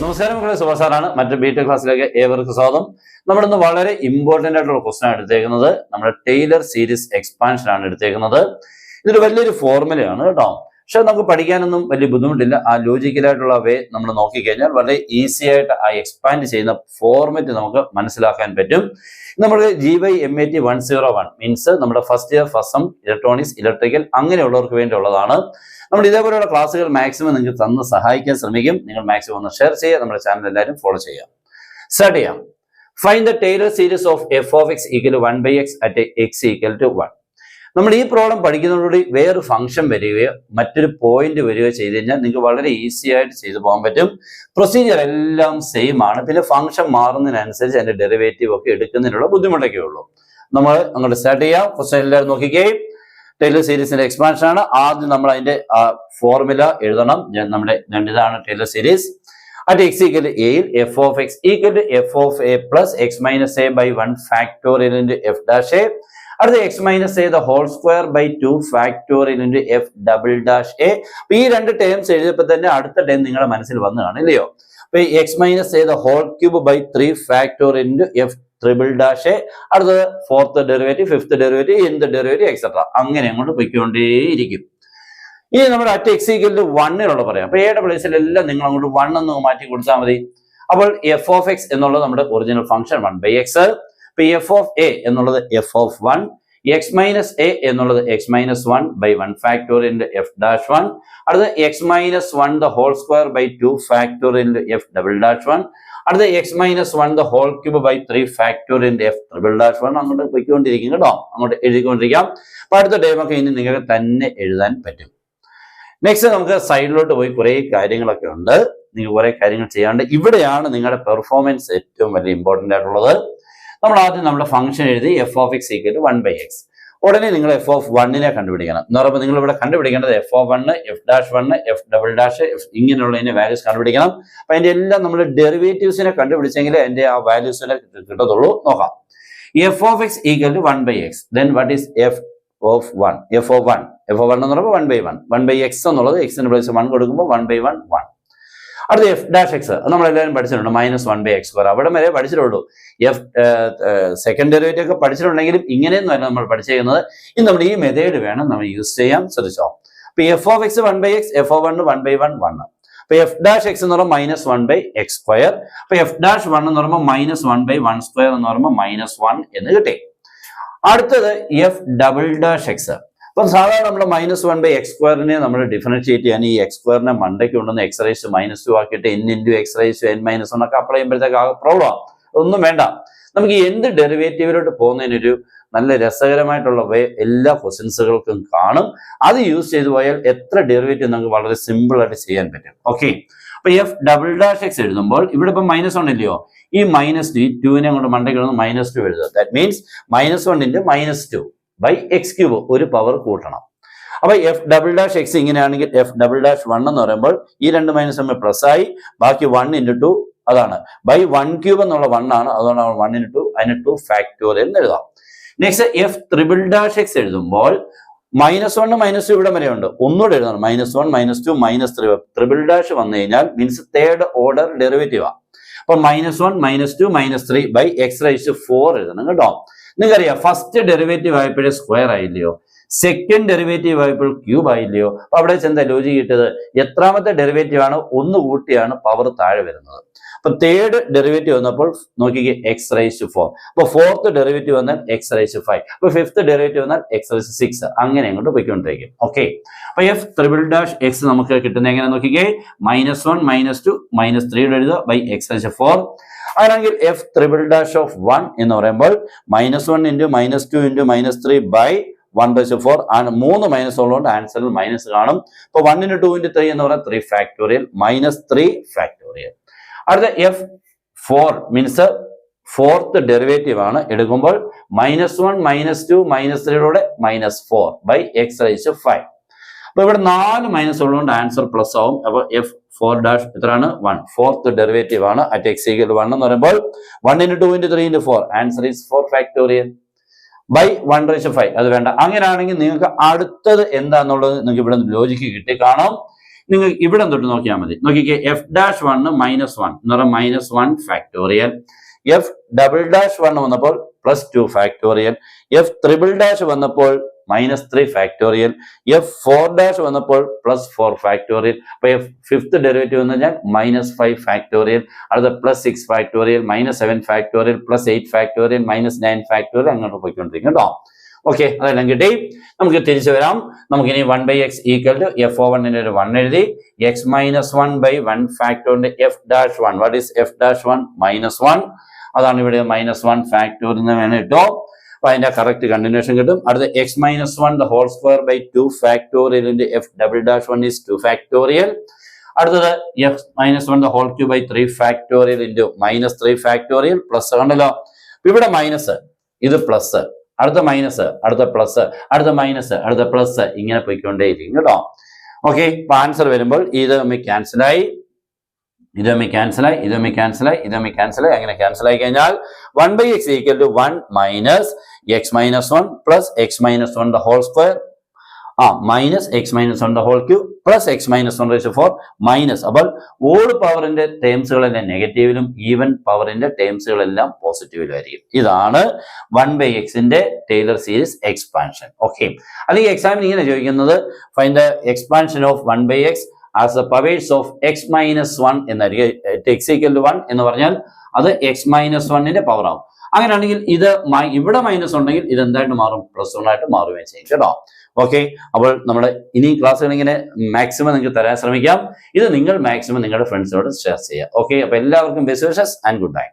നമസ്കാരം മക്കളെ, സുഭാസാറാണ്. മറ്റൊരു ബിടെക് ക്ലാസ്സിലേക്ക് ഏവർക്കും സ്വാഗതം. നമ്മളിന്ന് വളരെ ഇമ്പോർട്ടന്റ് ആയിട്ടുള്ള ക്വസ്റ്റൻ ആണ് എടുത്തേക്കുന്നത്. നമ്മുടെ ടെയ്ലർ സീരീസ് എക്സ്പാൻഷൻ ആണ് എടുത്തേക്കുന്നത്. ഇതൊരു വലിയൊരു ഫോർമുലയാണ് കേട്ടോ. പക്ഷെ നമുക്ക് പഠിക്കാനൊന്നും വലിയ ബുദ്ധിമുട്ടില്ല. ആ ലോജിക്കലായിട്ടുള്ള വേ നമ്മൾ നോക്കിക്കഴിഞ്ഞാൽ വളരെ ഈസി ആയിട്ട് ആ എക്സ്പാൻഡ് ചെയ്യുന്ന ഫോർമാറ്റ് നമുക്ക് മനസ്സിലാക്കാൻ പറ്റും. നമ്മൾ GY/MAT 101 മീൻസ് നമ്മുടെ first year first sem electronics, electrical അങ്ങനെയുള്ളവർക്ക് വേണ്ടിയുള്ളതാണ്. നമ്മൾ ഇതേപോലെയുള്ള ക്ലാസ്സുകൾ മാക്സിമം നിങ്ങൾക്ക് തന്ന് സഹായിക്കാൻ ശ്രമിക്കും. നിങ്ങൾ മാക്സിമം ഒന്ന് ഷെയർ ചെയ്യുക, നമ്മുടെ ചാനൽ എല്ലാവരും ഫോളോ ചെയ്യുക. സ്റ്റാർട്ട് ചെയ്യാം. Find the Taylor series of f(x) = 1/x at x = 1. നമ്മൾ ഈ പ്രോബ്ലം പഠിക്കുന്നതോടുകൂടി വേറൊരു ഫംഗ്ഷൻ വരികയോ മറ്റൊരു പോയിന്റ് വരികയോ ചെയ്ത് കഴിഞ്ഞാൽ നിങ്ങൾക്ക് വളരെ ഈസി ആയിട്ട് ചെയ്തു പോകാൻ പറ്റും. പ്രൊസീജിയർ എല്ലാം സെയിം ആണ്. പിന്നെ ഫംഗ്ഷൻ മാറുന്നതിനനുസരിച്ച് അതിന്റെ ഡെറിവേറ്റീവ് ഒക്കെ എടുക്കുന്നതിനുള്ള ബുദ്ധിമുട്ടൊക്കെ ഉള്ളൂ. നമ്മൾ അങ്ങോട്ട് സ്റ്റാർട്ട് ചെയ്യാം. ക്വസ്റ്റൻ എല്ലാവരും നോക്കിക്കേ. ടൈലർ സീരീസിന്റെ എക്സ്പാൻഷൻ ആണ്. ആദ്യം നമ്മൾ അതിന്റെ ഫോർമുല എഴുതണം. നമ്മുടെ ഇതാണ് Taylor series. at x = a യിൽ f(x) = f(a) + x - a by 1 factorial into f dash a. അടുത്ത x - a the whole square by 2 factorial into f double dash a. അപ്പൊ ഈ രണ്ട് ടേംസ് എഴുതിയപ്പോൾ തന്നെ അടുത്ത ടേം നിങ്ങളുടെ മനസ്സിൽ വന്നു കാണില്ലയോ? അപ്പൊ x - a the whole cube by 3 factorial into f triple dash a. അടുത്തത് fourth derivative, fifth derivative, nth derivative etcetera അങ്ങനെ അങ്ങോട്ട് പൊയ്ക്കൊണ്ടേയിരിക്കും. ഇനി നമ്മുടെ at x = 1 പറയാം. അപ്പൊ എയുടെ പ്ലേസിലെല്ലാം നിങ്ങൾ അങ്ങോട്ട് 1 എന്ന് മാറ്റി കൊടുത്താൽ മതി. അപ്പോൾ f(x) എന്നുള്ളത് നമ്മുടെ ഒറിജിനൽ ഫംഗ്ഷൻ 1/x. ഇപ്പൊ f(a) എന്നുള്ളത് f(1), x - a എന്നുള്ളത് x - 1 by 1 factorial into f dash 1. അടുത്ത x - 1 the whole square by 2 factorial into f double dash 1. അടുത്ത x - 1 the whole cube by 3 factorial into f triple dash 1. അങ്ങോട്ട് പോയിക്കൊണ്ടിരിക്കും കേട്ടോ. അങ്ങോട്ട് എഴുതിക്കൊണ്ടിരിക്കാം. അപ്പൊ അടുത്ത ടൈമൊക്കെ ഇനി നിങ്ങൾക്ക് തന്നെ എഴുതാൻ പറ്റും. നെക്സ്റ്റ് നമുക്ക് സൈഡിലോട്ട് പോയി കുറെ കാര്യങ്ങളൊക്കെ ഉണ്ട്. നിങ്ങൾ കുറെ കാര്യങ്ങൾ ചെയ്യാണ്ട് ഇവിടെയാണ് നിങ്ങളുടെ പെർഫോമൻസ് ഏറ്റവും വലിയ ഇമ്പോർട്ടന്റ് ആയിട്ടുള്ളത്. നമ്മൾ ആദ്യം നമ്മുടെ ഫംഗ്ഷൻ എഴുതി f(x) = 1/x. ഉടനെ നിങ്ങൾ f(1) കണ്ടുപിടിക്കണം. എന്ന് പറയുമ്പോൾ നിങ്ങൾ ഇവിടെ കണ്ടുപിടിക്കേണ്ടത് f(1), f'1, f double dash, ഇങ്ങനെയുള്ളതിന്റെ വാല്യൂസ് കണ്ടുപിടിക്കണം. അപ്പൊ അതിന്റെ എല്ലാം നമ്മൾ ഡെറിവേറ്റീവ്സിനെ കണ്ടുപിടിച്ചെങ്കിൽ അതിന്റെ ആ വാല്യൂസിനെ കിട്ടത്തുള്ളൂ. നോക്കാം. f(x) = 1/x. then what is f(1) എന്ന് പറയുമ്പോൾ 1/1. 1/x എന്നുള്ളത് x-ന് പ്ലേസ് 1 കൊടുക്കുമ്പോൾ 1/1 1. അടുത്ത f dash x നമ്മളെല്ലാവരും പഠിച്ചിട്ടുണ്ട്. -1/x². അവിടെ വരെ പഠിച്ചിട്ടുള്ളൂ. സെക്കൻഡ് ഡെറിവേറ്റീവ് ഒക്കെ പഠിച്ചിട്ടുണ്ടെങ്കിലും ഇങ്ങനെയൊന്നും അല്ല നമ്മൾ പഠിച്ചിരിക്കുന്നത്. ഇനി നമ്മൾ ഈ മെത്തേഡ് വേണം നമ്മൾ യൂസ് ചെയ്യാൻ ശ്രദ്ധിച്ചോ. അപ്പൊ f(x) 1/x, f(1) 1/1 1. അപ്പൊ f dash x എന്ന് പറയുമ്പോൾ -1/x². അപ്പൊ f dash 1 എന്ന് പറയുമ്പോൾ -1/1² എന്ന് പറയുമ്പോൾ -1 എന്ന് കിട്ടി. അടുത്തത് f double dash x. അപ്പം സാധാരണ നമ്മൾ -1/x² നമ്മൾ ഡിഫറൻഷിയേറ്റ് ചെയ്യാൻ ഈ x² മണ്ടയ്ക്ക് കൊണ്ടുവന്ന് x⁻² ആക്കിയിട്ട് n × x⁻n−1 ഒക്കെ അപ്ലൈ ചെയ്യുമ്പോഴത്തേക്ക് ആ പ്രോബ്ലം ഒന്നും വേണ്ട. നമുക്ക് എന്ത് ഡെറിവേറ്റീവിലോട്ട് പോകുന്നതിനൊരു നല്ല രസകരമായിട്ടുള്ള വേ എല്ലാ ക്വസ്റ്റ്യൻസുകൾക്കും കാണും. അത് യൂസ് ചെയ്തു പോയാൽ എത്ര ഡെറിവേറ്റീവ് നമുക്ക് വളരെ സിമ്പിൾ ആയിട്ട് ചെയ്യാൻ പറ്റും. ഓക്കെ. അപ്പൊ f double dash x എഴുതുമ്പോൾ ഇവിടെ ഇപ്പൊ -1 ഇല്ലയോ? ഈ -2നെ കൊണ്ട് മണ്ടയ്ക്ക് കൊണ്ടുവന്ന് -2 എഴുതുക. ദാറ്റ് മീൻസ് -1 × -2 by x³ ഒരു പവർ കൂട്ടണം. അപ്പൊ f double dash x ഇങ്ങനെയാണെങ്കിൽ f double dash 1 എന്ന് പറയുമ്പോൾ ഈ രണ്ട് മൈനസ് നമ്മൾ പ്ലസ് ആയി, ബാക്കി 1 × 2 അതാണ് by 1³ എന്നുള്ള 1 ആണ്. അതുകൊണ്ട് 1 × 2 അതിന് 2 ഫാക്ടോറിയൽ എന്ന് എഴുതാം. Next f triple dash x എഴുതുമ്പോൾ -1 -2 ഇവിടെ വരെ ഉണ്ട്. ഒന്നുകൂടെ എഴുതണം. -1 -2 -3 ട്രിപ്പിൾ ഡാഷ് വന്നു കഴിഞ്ഞാൽ മീൻസ് തേർഡ് ഓർഡർ ഡെറിവേറ്റീവ് ആണ്. അപ്പൊ -1 -2 -3 by x⁻4 എഴുതണം കേട്ടോ. നിങ്ങൾക്കറിയാം ഫസ്റ്റ് ഡെറിവേറ്റീവ് ആയപ്പോഴേ സ്ക്വയർ ആയില്ലയോ, സെക്കൻഡ് ഡെറിവേറ്റീവ് ആയപ്പോൾ ക്യൂബ് ആയില്ലയോ. അപ്പൊ അവിടെ എന്താ ലോജിക് കിട്ടിയത്? എത്രാമത്തെ ഡെറിവേറ്റീവ് ആണ് ഒന്ന് കൂട്ടിയാണ് പവർ താഴെ വരുന്നത്. അപ്പൊ തേർഡ് ഡെറിവേറ്റീവ് വന്നപ്പോൾ നോക്കിക്കേ x⁻4. അപ്പൊ ഫോർത്ത് ഡെറിവേറ്റീവ് വന്നാൽ x⁻5. അപ്പൊ ഫിഫ്ത്ത് ഡെറിവേറ്റീവ് വന്നാൽ x⁻6. അങ്ങനെ അങ്ങോട്ട് പോയിക്കൊണ്ടിരിക്കും. ഓക്കെ. അപ്പൊ f triple dash x നമുക്ക് കിട്ടുന്നത് എങ്ങനെ നോക്കിക്കേ? -1 -2 -3 എഴുതുക by x⁻4. അങ്ങനെയെങ്കിൽ f triple dash of 1 എന്ന് പറയുമ്പോൾ -1 × -2 × -3 by 1/4 ആണ്. 3 മൈനസ് ഉള്ളതുകൊണ്ട് ആൻസറിൽ മൈനസ് കാണും. ഇപ്പൊ 1 × 2 × 3 എന്ന് പറഞ്ഞാൽ 3 ഫാക്ടോറിയൽ -3 ഫാക്ടോറിയൽ. അടുത്ത f4 മീൻസ് ഫോർത്ത് ഡെറിവേറ്റീവ് ആണ്. എടുക്കുമ്പോൾ -1 -2 -3 -4 by x⁻5. അപ്പൊ ഇവിടെ 4 മൈനസ് ഉള്ളതുകൊണ്ട് ആൻസർ പ്ലസ് ആവും. അപ്പൊ f4 dash എത്രയാണ്? 1. ഫോർത്ത് ഡെറിവേറ്റീവ് ആണ്. at x = 1 എന്ന് പറയുമ്പോൾ 1 × 2 × 3 × 4 ആൻസർ ഈസ് 4 ഫാക്ടോറിയൽ. ബൈ 1/5 അത് വേണ്ട. അങ്ങനെയാണെങ്കിൽ നിങ്ങൾക്ക് അടുത്തത് എന്താന്നുള്ളത് നിങ്ങൾക്ക് ഇവിടെ ലോജിക്ക് കിട്ടി കാണാം. നിങ്ങൾ ഇവിടെ തൊട്ട് നോക്കിയാൽ മതി. നോക്കിക്കേ, f'1 -1 എന്ന് പറഞ്ഞാൽ -1 ഫാക്ടോറിയൽ, f''1 വന്നപ്പോൾ +2 ഫാക്ടോറിയൽ, f'' വന്നപ്പോൾ -3 ഫാക്ടോറിയൽ, f'4' വന്നപ്പോൾ +4 ഫാക്ടോറിയൽ. അപ്പൊ ഫിഫ്ത് ഡെറിവേറ്റീവ് എന്ന് പറഞ്ഞാൽ -5 ഫാക്ടോറിയൽ, അടുത്ത +6 ഫാക്ടോറിയൽ, -7 ഫാക്ടോറിയൽ, +8 ഫാക്ടോറിയൽ, -9 ഫാക്ടോറിയൽ, അങ്ങോട്ട് പോയിക്കൊണ്ടിരിക്കും കേട്ടോ. ഓക്കെ, അതെല്ലാം കിട്ടി. നമുക്ക് തിരിച്ചു വരാം. നമുക്കിനി 1/x = f(1)ന്റെ ഒരു 1 എഴുതി, x-1/1 ഫാക്ടോറിന്റെ f'1. What is f'1? -1. അതാണ് ഇവിടെ -1 ഫാക്ടോറിയൽ എന്ന് വേണം കേട്ടോ. അപ്പൊ അതിന്റെ കറക്റ്റ് കണ്ടിന്യൂഷൻ കിട്ടും. അടുത്ത x-1² 2 ഫാക്ടോറിയലിന്റെ f''1 is 2 ഫാക്ടോറിയൽ. അടുത്തത് x-1³ 3 factorial into -3 factorial plus. കണ്ടല്ലോ, ഇവിടെ മൈനസ്, ഇത് പ്ലസ്, അടുത്ത മൈനസ്, അടുത്ത പ്ലസ്, അടുത്ത മൈനസ്, അടുത്ത പ്ലസ്, ഇങ്ങനെ പോയിക്കൊണ്ടേയിരിക്കും കേട്ടോ. ഓക്കെ, അപ്പൊ ആൻസർ വരുമ്പോൾ ഇത് ക്യാൻസലായി, ഇത് ക്യാൻസലായി, ഇത് ക്യാൻസലായി, ഇത് ക്യാൻസലായി, അങ്ങനെ ക്യാൻസലായി കഴിഞ്ഞാൽ 1/x = 1 - x-1 plus x-1² minus x-1³ plus x-1/4 minus. അപ്പോൾ ഓൾ പവറിന്റെ ടേംസുകളെല്ലാം നെഗറ്റീവിലും ഈവൻ പവറിന്റെ ടേംസുകളെല്ലാം പോസിറ്റീവിലുമായിരിക്കും. ഇതാണ് 1/xന്റെ ടൈലർ സീരീസ് എക്സ്പാൻഷൻ. ഓക്കെ, അല്ലെങ്കിൽ എക്സാമിന് ഇങ്ങനെ ചോദിക്കുന്നത്, find the expansion of 1/x as the powers of x-1 എന്നായിരിക്കും. x = 1 എന്ന് പറഞ്ഞാൽ അത് x-1ന്റെ പവർ ആവും. അങ്ങനെയാണെങ്കിൽ ഇത് ഇവിടെ മൈനസ് ഉണ്ടെങ്കിൽ ഇത് എന്തായിട്ട് മാറും? +1 ആയിട്ട് മാറുകയും ചെയ്യും കേട്ടോ. ഓക്കെ, അപ്പോൾ നമ്മുടെ ഇനി ക്ലാസ്സുകൾ ഇങ്ങനെ മാക്സിമം നിങ്ങൾക്ക് തരാൻ ശ്രമിക്കാം. ഇത് നിങ്ങൾ മാക്സിമം നിങ്ങളുടെ ഫ്രണ്ട്സിനോട് ഷെയർ ചെയ്യുക. ഓക്കെ, അപ്പൊ എല്ലാവർക്കും best wishes and good bye.